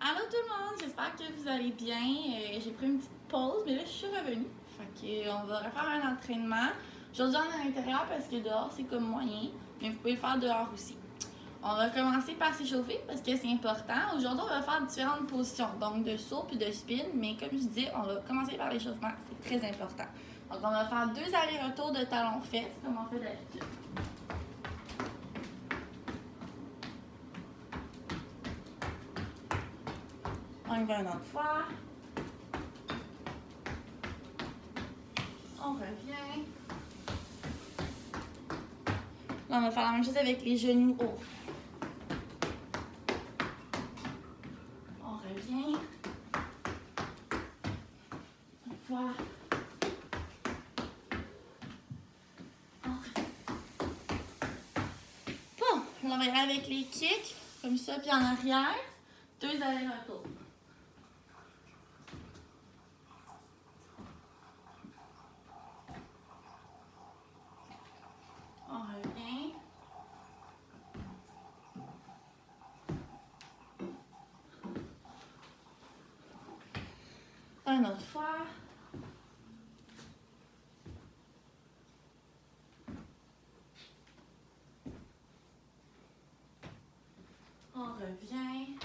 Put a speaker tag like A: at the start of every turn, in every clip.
A: Allô tout le monde, j'espère que vous allez bien. J'ai pris une petite pause, mais là je suis revenue. Fait que, on va refaire un entraînement. Aujourd'hui on est à l'intérieur parce que dehors c'est comme moyen, mais vous pouvez le faire dehors aussi. On va commencer par s'échauffer parce que c'est important. Aujourd'hui on va faire différentes positions, donc de saut puis de spin, mais comme je dis, on va commencer par l'échauffement, c'est très important. Donc on va faire 2 allers-retours de talons-fesses comme on fait d'habitude. On y va une autre fois. On revient. Là, on va faire la même chose avec les genoux hauts. On revient. Une fois. On revient. Bon, on va y aller avec les kicks, comme ça, puis en arrière. 2 allers-retours. On revient. Une autre fois. On revient.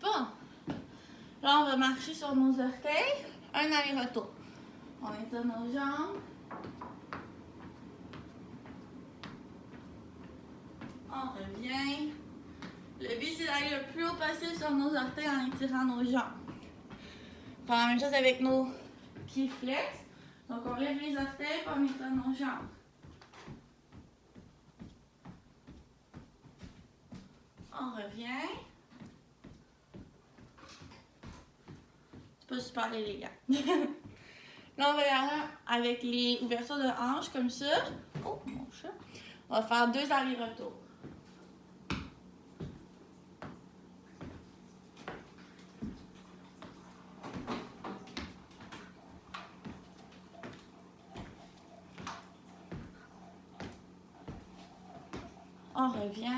A: Bon. Là, on va marcher sur nos orteils. Un aller-retour. On étire nos jambes. On revient. Le but, c'est d'aller le plus haut possible sur nos orteils en étirant nos jambes. On fait la même chose avec nos pieds flex. Donc, on lève les orteils pour étire nos jambes. On revient. C'est pas super élégant. Là, on va y aller avec les ouvertures de hanches comme ça. Oh, mon chat. On va faire 2 allers-retours. On revient.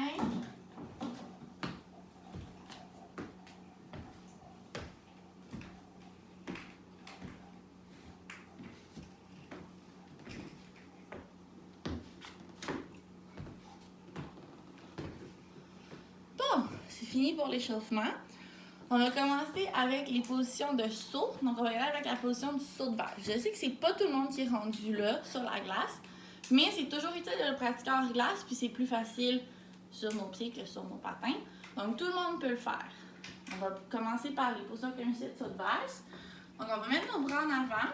A: Bon, c'est fini pour l'échauffement. On va commencer avec les positions de saut. Donc, on va y aller avec la position du saut de vague. Je sais que c'est pas tout le monde qui est rendu là, sur la glace, mais c'est toujours utile de le pratiquer hors glace, puis c'est plus facile sur nos pieds que sur nos patins. Donc, tout le monde peut le faire. On va commencer par les positions comme ici de saut de valse. Donc, on va mettre nos bras en avant,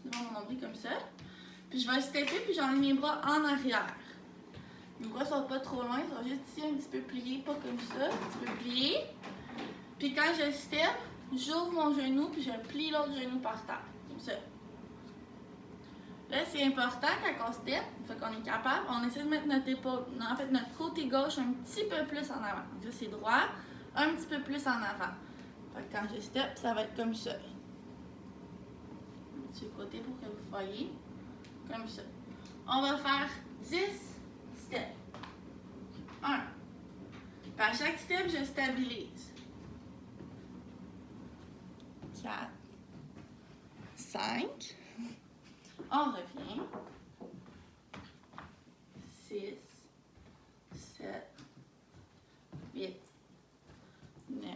A: devant mon nombril comme ça. Puis, je vais stepper, puis j'enlève mes bras en arrière. Mes bras sont pas trop loin, ils sont juste ici un petit peu pliés, pas comme ça, un petit peu pliés. Puis quand je step, j'ouvre mon genou puis je plie l'autre genou par terre, comme ça. Là, c'est important quand on step, fait qu'on est capable, on essaie de mettre notre épaule, en fait notre côté gauche un petit peu plus en avant. Donc ça, c'est droit, un petit peu plus en avant. Fait que quand je step, ça va être comme ça. Sur le côté pour que vous voyez, comme ça. On va faire 10 steps. 1. Puis à chaque step, je stabilise. 4, 5, on revient, 6, 7, 8, 9,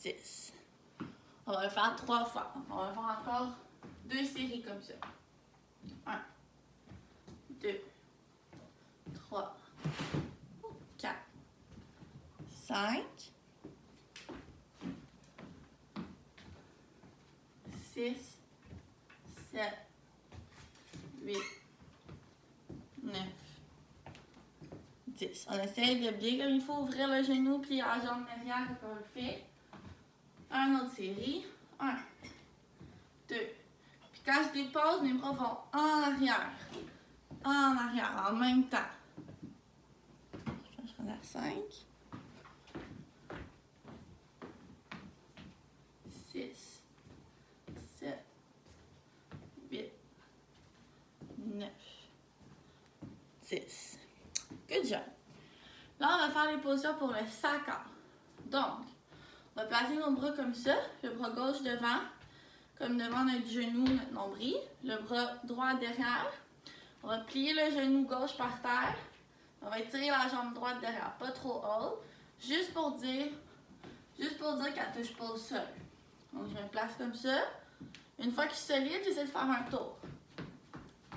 A: 10. On va le faire 3 fois. On va faire encore 2 séries comme ça. 1, 2, 3, 4, 5, 6, 7, 8, 9, 10. On essaye de bien comme il faut ouvrir le genou puis la jambe derrière quand on le fait. Un autre série. 1, 2. Puis quand je dépose, mes bras vont en arrière, en même temps. Je vais à 5, 6, 7, 8, 9, 10. Good job. Là, on va faire les positions pour le sacre. Donc, on va placer nos bras comme ça, le bras gauche devant, comme devant notre genou, notre nombril, le bras droit derrière. On va plier le genou gauche par terre. On va étirer la jambe droite derrière, pas trop haut, juste pour dire qu'elle touche pas au sol. Donc, je me place comme ça. Une fois que je suis solide, j'essaie de faire un tour.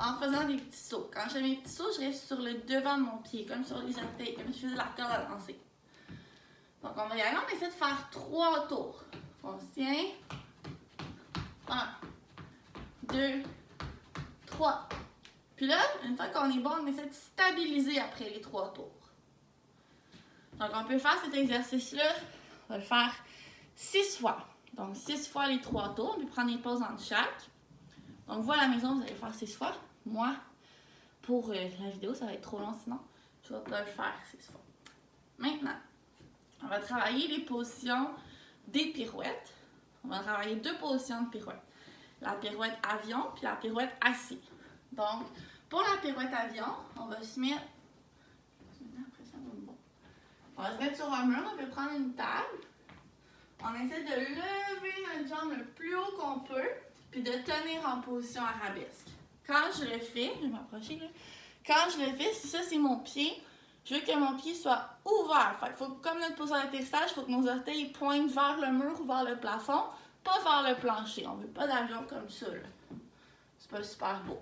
A: En faisant des petits sauts. Quand je fais mes petits sauts, je reste sur le devant de mon pied, comme sur les orteils, comme si je faisais la corde à danser. Donc, on va y aller, on essaie de faire 3 tours. On se tient. 1, 2, 3. Puis là, une fois qu'on est bon, on essaie de stabiliser après les 3 tours. Donc, on peut faire cet exercice-là. On va le faire 6 fois. Donc, 6 fois les 3 tours. On peut prendre des pauses entre chaque. Donc, vous à la maison, vous allez faire 6 fois. Moi, pour la vidéo, ça va être trop long sinon. Je ne vais pas le faire 6 fois. Maintenant, on va travailler les positions des pirouettes. On va travailler 2 positions de pirouette. La pirouette avion puis la pirouette assis. Donc, pour la pirouette avion, on va se mettre... On va se mettre sur un mur, on peut prendre une table. On essaie de lever notre jambe le plus haut qu'on peut, puis de tenir en position arabesque. Quand je le fais, je vais m'approcher là. Quand je le fais, si ça c'est mon pied, je veux que mon pied soit ouvert. Fait, faut, comme notre position d'atterrissage, il faut que nos orteils pointent vers le mur ou vers le plafond, pas vers le plancher. On veut pas d'avion comme ça, là. C'est pas super beau.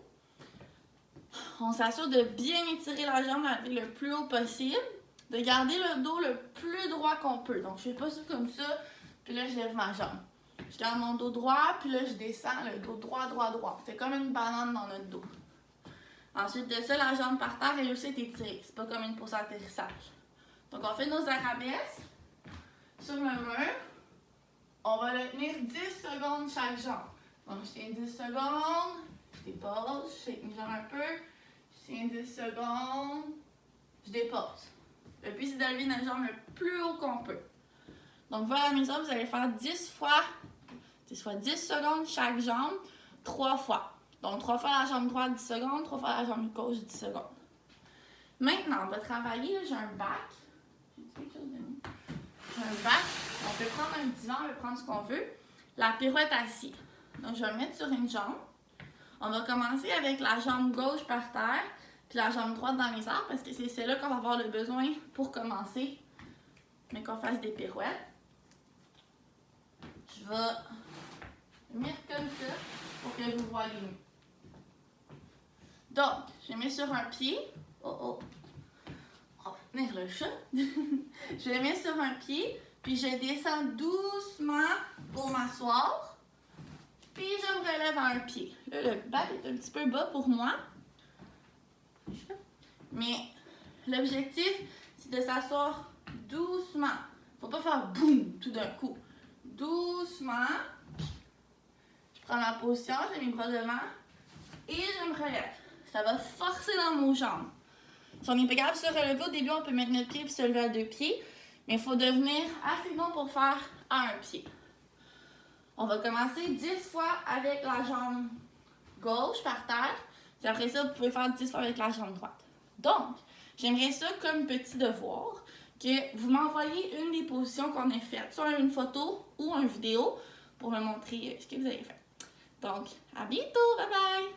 A: On s'assure de bien étirer la jambe le plus haut possible, de garder le dos le plus droit qu'on peut. Donc, je fais pas ça comme ça, puis là, je lève ma jambe. Je garde mon dos droit, puis là, je descends le dos droit, droit, droit. C'est comme une banane dans notre dos. Ensuite de ça, la jambe par terre, elle aussi est étirée. C'est pas comme une position d'atterrissage. Donc, on fait nos arabesques sur le mur. On va le tenir 10 secondes chaque jambe. Donc, je tiens 10 secondes, je dépose, je shake mes jambes un peu, je tiens 10 secondes, je dépose. Le but, c'est de lever notre jambe le plus haut qu'on peut. Donc, vous à la maison, vous allez faire 10 fois 10 secondes chaque jambe, 3 fois. Donc, 3 fois la jambe droite, 10 secondes, 3 fois la jambe gauche, 10 secondes. Maintenant, on va travailler, là, j'ai un bac. J'ai un bac. On peut prendre un divan, on peut prendre ce qu'on veut. La pirouette assise. Donc, je vais me mettre sur une jambe. On va commencer avec la jambe gauche par terre, puis la jambe droite dans les airs, parce que c'est celle-là qu'on va avoir le besoin pour commencer, mais qu'on fasse des pirouettes. Je vais mettre comme ça pour que vous voyez mieux. Donc, je mets sur un pied. On va tenir le chat. Je le mets sur un pied, puis je descends doucement pour m'asseoir. Puis je me relève à un pied. Là, le bac est un petit peu bas pour moi. Mais l'objectif, c'est de s'asseoir doucement. Faut pas faire boum tout d'un coup. Doucement. Je prends ma position, j'ai mes bras devant et je me relève. Ça va forcer dans nos jambes. Si on est pas capable de se relever au début, on peut mettre notre pied et se lever à 2 pieds. Mais il faut devenir assez bon pour faire à un pied. On va commencer 10 fois avec la jambe gauche par terre. Puis après ça, vous pouvez faire 10 fois avec la jambe droite. Donc, j'aimerais ça comme petit devoir que vous m'envoyez une des positions qu'on a faites, soit une photo ou une vidéo pour me montrer ce que vous avez fait. Donc, à bientôt, bye bye!